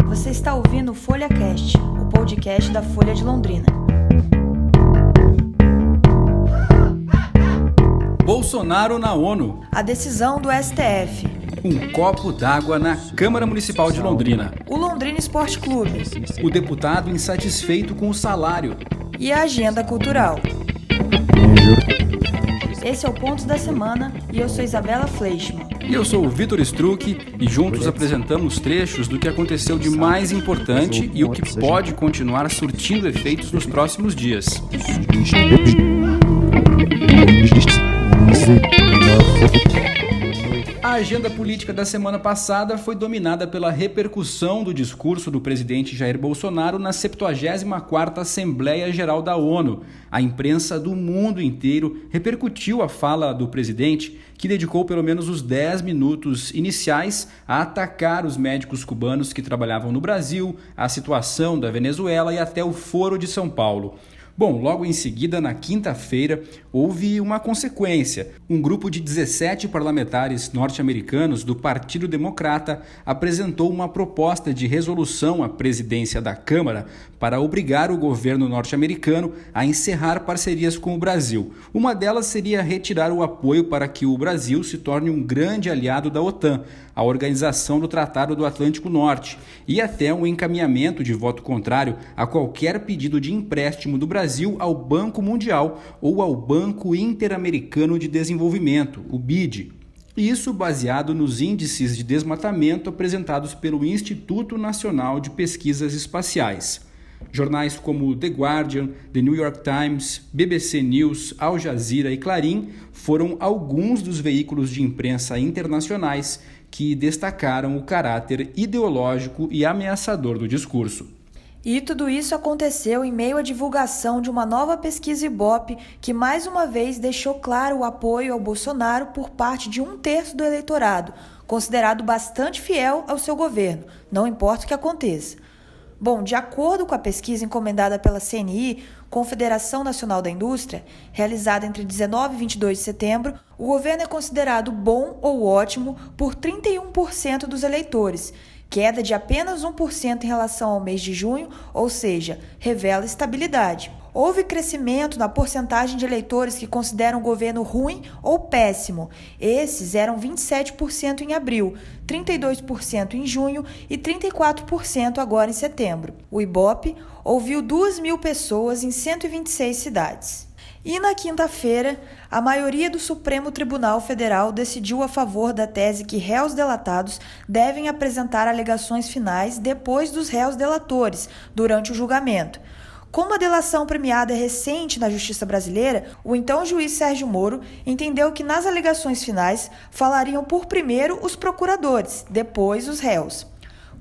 Você está ouvindo o FolhaCast, o podcast da Folha de Londrina. Bolsonaro na ONU. A decisão do STF. Um copo d'água na Câmara Municipal de Londrina. O Londrina Esporte Clube. O deputado insatisfeito com o salário. E a agenda cultural. Esse é o Ponto da Semana e eu sou Isabela Fleischmann. E eu sou o Vitor Struck e juntos apresentamos trechos do que aconteceu de mais importante e o que pode continuar surtindo efeitos nos próximos dias. A agenda política da semana passada foi dominada pela repercussão do discurso do presidente Jair Bolsonaro na 74ª Assembleia Geral da ONU. A imprensa do mundo inteiro repercutiu a fala do presidente, que dedicou pelo menos os 10 minutos iniciais a atacar os médicos cubanos que trabalhavam no Brasil, a situação da Venezuela e até o Foro de São Paulo. Bom, logo em seguida, na quinta-feira, houve uma consequência. Um grupo de 17 parlamentares norte-americanos do Partido Democrata apresentou uma proposta de resolução à presidência da Câmara para obrigar o governo norte-americano a encerrar parcerias com o Brasil. Uma delas seria retirar o apoio para que o Brasil se torne um grande aliado da OTAN, a Organização do Tratado do Atlântico Norte, e até um encaminhamento de voto contrário a qualquer pedido de empréstimo do Brasil ao Banco Mundial ou ao Banco Interamericano de Desenvolvimento, o BID. Isso baseado nos índices de desmatamento apresentados pelo Instituto Nacional de Pesquisas Espaciais. Jornais como The Guardian, The New York Times, BBC News, Al Jazeera e Clarim foram alguns dos veículos de imprensa internacionais que destacaram o caráter ideológico e ameaçador do discurso. E tudo isso aconteceu em meio à divulgação de uma nova pesquisa Ibope que mais uma vez deixou claro o apoio ao Bolsonaro por parte de 1/3 do eleitorado, considerado bastante fiel ao seu governo, não importa o que aconteça. Bom, de acordo com a pesquisa encomendada pela CNI, Confederação Nacional da Indústria, realizada entre 19 e 22 de setembro, o governo é considerado bom ou ótimo por 31% dos eleitores, queda de apenas 1% em relação ao mês de junho, ou seja, revela estabilidade. Houve crescimento na porcentagem de eleitores que consideram o governo ruim ou péssimo. Esses eram 27% em abril, 32% em junho e 34% agora em setembro. O Ibope ouviu 2.000 pessoas em 126 cidades. E na quinta-feira, a maioria do Supremo Tribunal Federal decidiu a favor da tese que réus delatados devem apresentar alegações finais depois dos réus delatores, durante o julgamento. Como a delação premiada é recente na justiça brasileira, o então juiz Sérgio Moro entendeu que nas alegações finais falariam por primeiro os procuradores, depois os réus.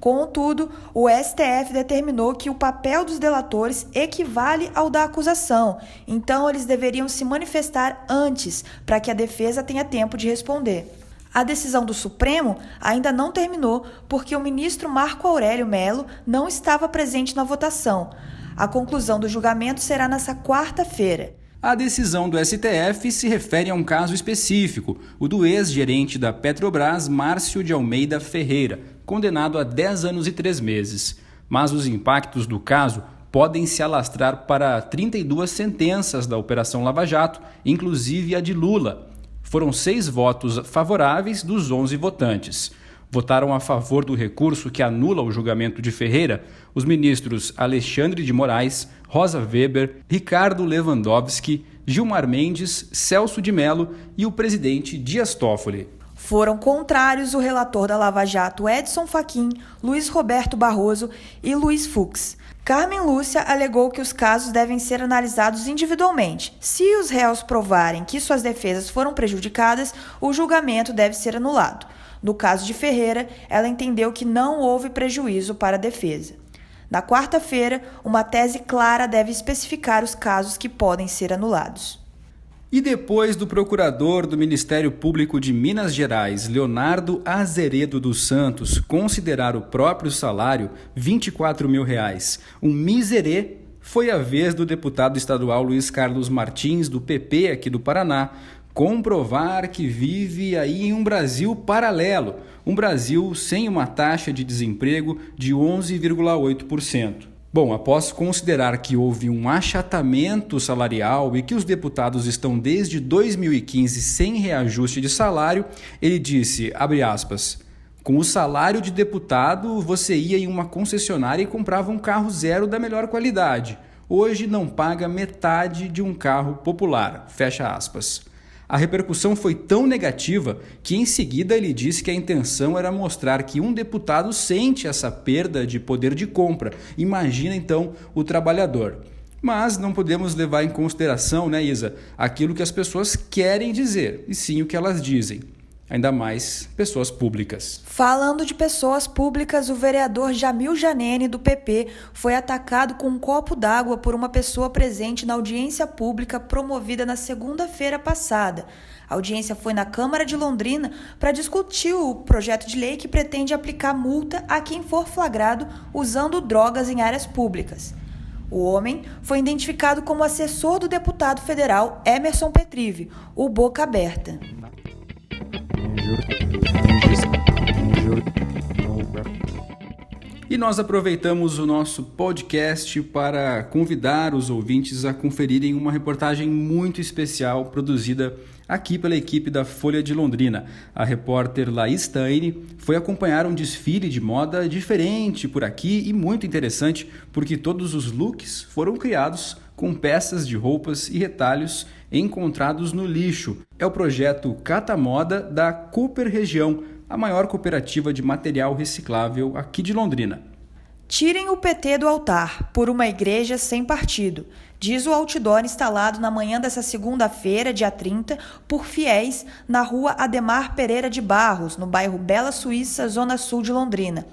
Contudo, o STF determinou que o papel dos delatores equivale ao da acusação, então eles deveriam se manifestar antes, para que a defesa tenha tempo de responder. A decisão do Supremo ainda não terminou porque o ministro Marco Aurélio Mello não estava presente na votação. A conclusão do julgamento será nesta quarta-feira. A decisão do STF se refere a um caso específico, o do ex-gerente da Petrobras, Márcio de Almeida Ferreira, condenado a 10 anos e 3 meses. Mas os impactos do caso podem se alastrar para 32 sentenças da Operação Lava Jato, inclusive a de Lula. Foram 6 votos favoráveis dos 11 votantes. Votaram a favor do recurso que anula o julgamento de Ferreira os ministros Alexandre de Moraes, Rosa Weber, Ricardo Lewandowski, Gilmar Mendes, Celso de Mello e o presidente Dias Toffoli. Foram contrários o relator da Lava Jato Edson Fachin, Luiz Roberto Barroso e Luiz Fux. Carmen Lúcia alegou que os casos devem ser analisados individualmente. Se os réus provarem que suas defesas foram prejudicadas, o julgamento deve ser anulado. No caso de Ferreira, ela entendeu que não houve prejuízo para a defesa. Na quarta-feira, uma tese clara deve especificar os casos que podem ser anulados. E depois do procurador do Ministério Público de Minas Gerais, Leonardo Azeredo dos Santos, considerar o próprio salário R$ 24 mil, um miserê, foi a vez do deputado estadual Luiz Carlos Martins, do PP aqui do Paraná, comprovar que vive aí em um Brasil paralelo, um Brasil sem uma taxa de desemprego de 11,8%. Bom, após considerar que houve um achatamento salarial e que os deputados estão desde 2015 sem reajuste de salário, ele disse, abre aspas, com o salário de deputado você ia em uma concessionária e comprava um carro zero da melhor qualidade. Hoje não paga metade de um carro popular, fecha aspas. A repercussão foi tão negativa que em seguida ele disse que a intenção era mostrar que um deputado sente essa perda de poder de compra. Imagina então o trabalhador. Mas não podemos levar em consideração, né, Isa, aquilo que as pessoas querem dizer, e sim o que elas dizem. Ainda mais pessoas públicas. Falando de pessoas públicas, o vereador Jamil Janene, do PP, foi atacado com um copo d'água por uma pessoa presente na audiência pública promovida na segunda-feira passada. A audiência foi na Câmara de Londrina para discutir o projeto de lei que pretende aplicar multa a quem for flagrado usando drogas em áreas públicas. O homem foi identificado como assessor do deputado federal Emerson Petrive, o Boca Aberta. E nós aproveitamos o nosso podcast para convidar os ouvintes a conferirem uma reportagem muito especial produzida aqui pela equipe da Folha de Londrina. A repórter Laís Taine foi acompanhar um desfile de moda diferente por aqui e muito interessante, porque todos os looks foram criados com peças de roupas e retalhos encontrados no lixo. É o projeto Cata Moda da Cooper Região, a maior cooperativa de material reciclável aqui de Londrina. Tirem o PT do altar, por uma igreja sem partido, diz o outdoor instalado na manhã dessa segunda-feira, dia 30, por fiéis na rua Ademar Pereira de Barros, no bairro Bela Suíça, zona sul de Londrina.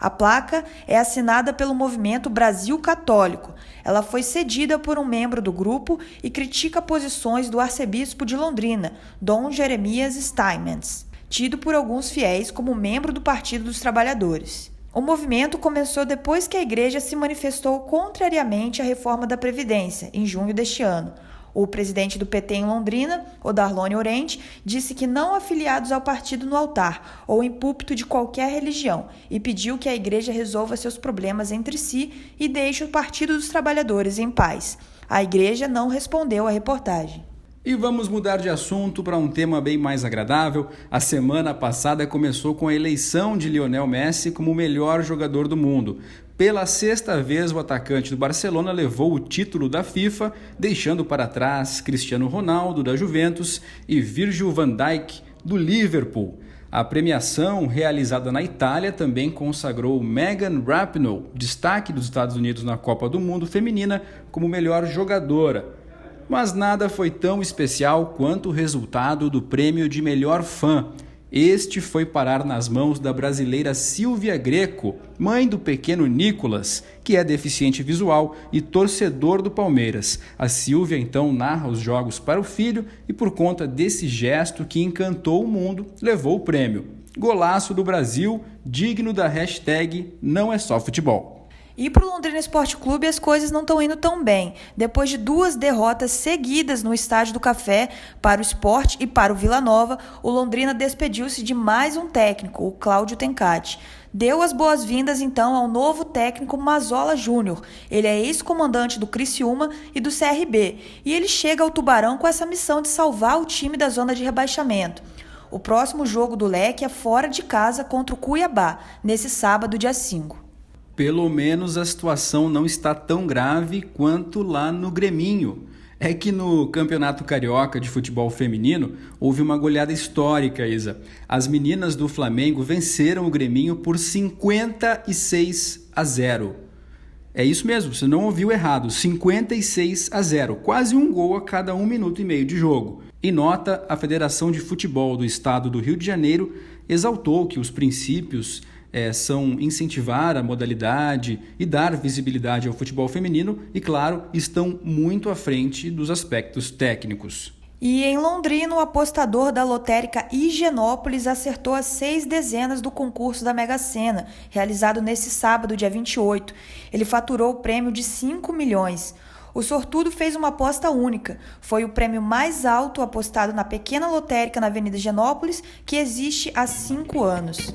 A placa é assinada pelo movimento Brasil Católico. Ela foi cedida por um membro do grupo e critica posições do arcebispo de Londrina, Dom Jeremias Steinmetz, tido por alguns fiéis como membro do Partido dos Trabalhadores. O movimento começou depois que a igreja se manifestou contrariamente à reforma da Previdência, em junho deste ano. O presidente do PT em Londrina, Odarlone Orente, disse que não afiliados ao partido no altar ou em púlpito de qualquer religião e pediu que a igreja resolva seus problemas entre si e deixe o Partido dos Trabalhadores em paz. A igreja não respondeu à reportagem. E vamos mudar de assunto para um tema bem mais agradável. A semana passada começou com a eleição de Lionel Messi como o melhor jogador do mundo. Pela sexta vez, o atacante do Barcelona levou o título da FIFA, deixando para trás Cristiano Ronaldo, da Juventus, e Virgil van Dijk, do Liverpool. A premiação, realizada na Itália, também consagrou Megan Rapinoe, destaque dos Estados Unidos na Copa do Mundo Feminina, como melhor jogadora. Mas nada foi tão especial quanto o resultado do prêmio de melhor fã. Este foi parar nas mãos da brasileira Silvia Greco, mãe do pequeno Nicolas, que é deficiente visual e torcedor do Palmeiras. A Silvia então narra os jogos para o filho e, por conta desse gesto que encantou o mundo, levou o prêmio. Golaço do Brasil, digno da hashtag Não é só futebol. E para o Londrina Esporte Clube as coisas não estão indo tão bem. Depois de 2 derrotas seguidas no Estádio do Café para o Sport e para o Vila Nova, o Londrina despediu-se de mais um técnico, o Cláudio Tencati. Deu as boas-vindas então ao novo técnico Mazola Júnior. Ele é ex-comandante do Criciúma e do CRB. E ele chega ao Tubarão com essa missão de salvar o time da zona de rebaixamento. O próximo jogo do Leque é fora de casa contra o Cuiabá, nesse sábado, dia 5. Pelo menos a situação não está tão grave quanto lá no Greminho. É que no Campeonato Carioca de Futebol Feminino houve uma goleada histórica, Isa. As meninas do Flamengo venceram o Greminho por 56-0. É isso mesmo, você não ouviu errado, 56-0, quase um gol a cada 1 minuto e meio de jogo. Em nota, a Federação de Futebol do Estado do Rio de Janeiro exaltou que os princípios são incentivar a modalidade e dar visibilidade ao futebol feminino e, claro, estão muito à frente dos aspectos técnicos. E em Londrina, o apostador da lotérica Higienópolis acertou as 6 dezenas do concurso da Mega Sena, realizado nesse sábado, dia 28. Ele faturou o prêmio de 5 milhões. O sortudo fez uma aposta única. Foi o prêmio mais alto apostado na pequena lotérica na Avenida Higienópolis, que existe há 5 anos.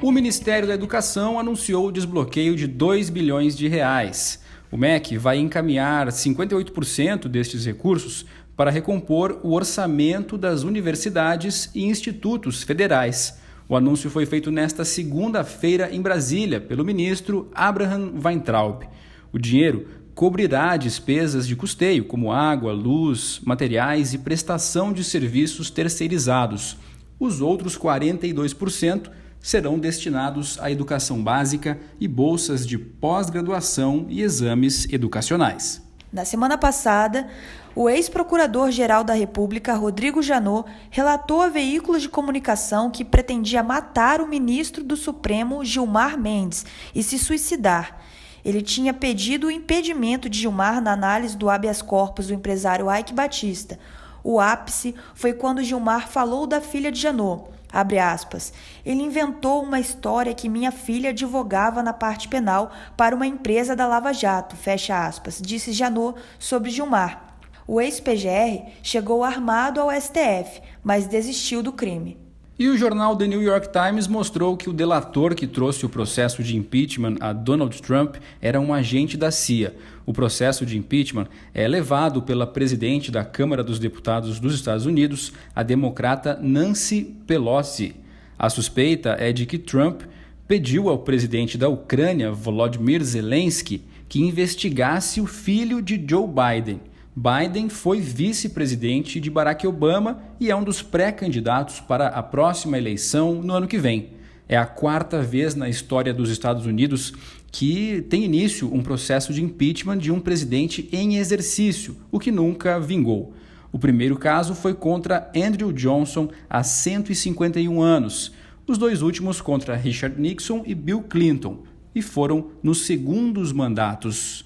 O Ministério da Educação anunciou o desbloqueio de 2 bilhões de reais. O MEC vai encaminhar 58% destes recursos para recompor o orçamento das universidades e institutos federais. O anúncio foi feito nesta segunda-feira em Brasília pelo ministro Abraham Weintraub. O dinheiro cobrirá despesas de custeio, como água, luz, materiais e prestação de serviços terceirizados. Os outros 42% serão destinados à educação básica e bolsas de pós-graduação e exames educacionais. Na semana passada, o ex-procurador-geral da República, Rodrigo Janot, relatou a veículos de comunicação que pretendia matar o ministro do Supremo, Gilmar Mendes, e se suicidar. Ele tinha pedido o impedimento de Gilmar na análise do habeas corpus do empresário Eike Batista. O ápice foi quando Gilmar falou da filha de Janot. Abre aspas, ele inventou uma história que minha filha advogava na parte penal para uma empresa da Lava Jato, fecha aspas, disse Janot sobre Gilmar. O ex-PGR chegou armado ao STF, mas desistiu do crime. E o jornal The New York Times mostrou que o delator que trouxe o processo de impeachment a Donald Trump era um agente da CIA. O processo de impeachment é levado pela presidente da Câmara dos Deputados dos Estados Unidos, a democrata Nancy Pelosi. A suspeita é de que Trump pediu ao presidente da Ucrânia, Volodymyr Zelensky, que investigasse o filho de Joe Biden. Biden foi vice-presidente de Barack Obama e é um dos pré-candidatos para a próxima eleição no ano que vem. É a 4ª vez na história dos Estados Unidos que tem início um processo de impeachment de um presidente em exercício, o que nunca vingou. O primeiro caso foi contra Andrew Johnson, há 151 anos. Os 2 últimos contra Richard Nixon e Bill Clinton, e foram nos segundos mandatos.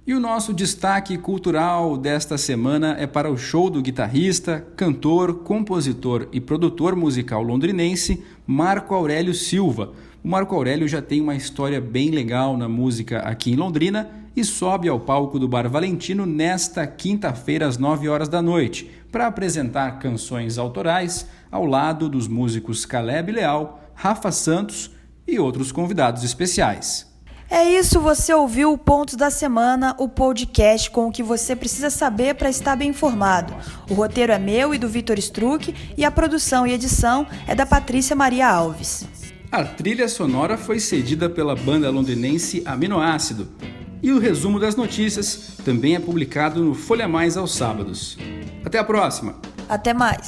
E o nosso destaque cultural desta semana é para o show do guitarrista, cantor, compositor e produtor musical londrinense Marco Aurélio Silva. O Marco Aurélio já tem uma história bem legal na música aqui em Londrina e sobe ao palco do Bar Valentino nesta quinta-feira às 9 horas da noite para apresentar canções autorais ao lado dos músicos Caleb Leal, Rafa Santos e outros convidados especiais. É isso, você ouviu o Pontos da Semana, o podcast com o que você precisa saber para estar bem informado. O roteiro é meu e do Vitor Struck e a produção e edição é da Patrícia Maria Alves. A trilha sonora foi cedida pela banda londrinense Aminoácido. E o resumo das notícias também é publicado no Folha Mais aos sábados. Até a próxima! Até mais!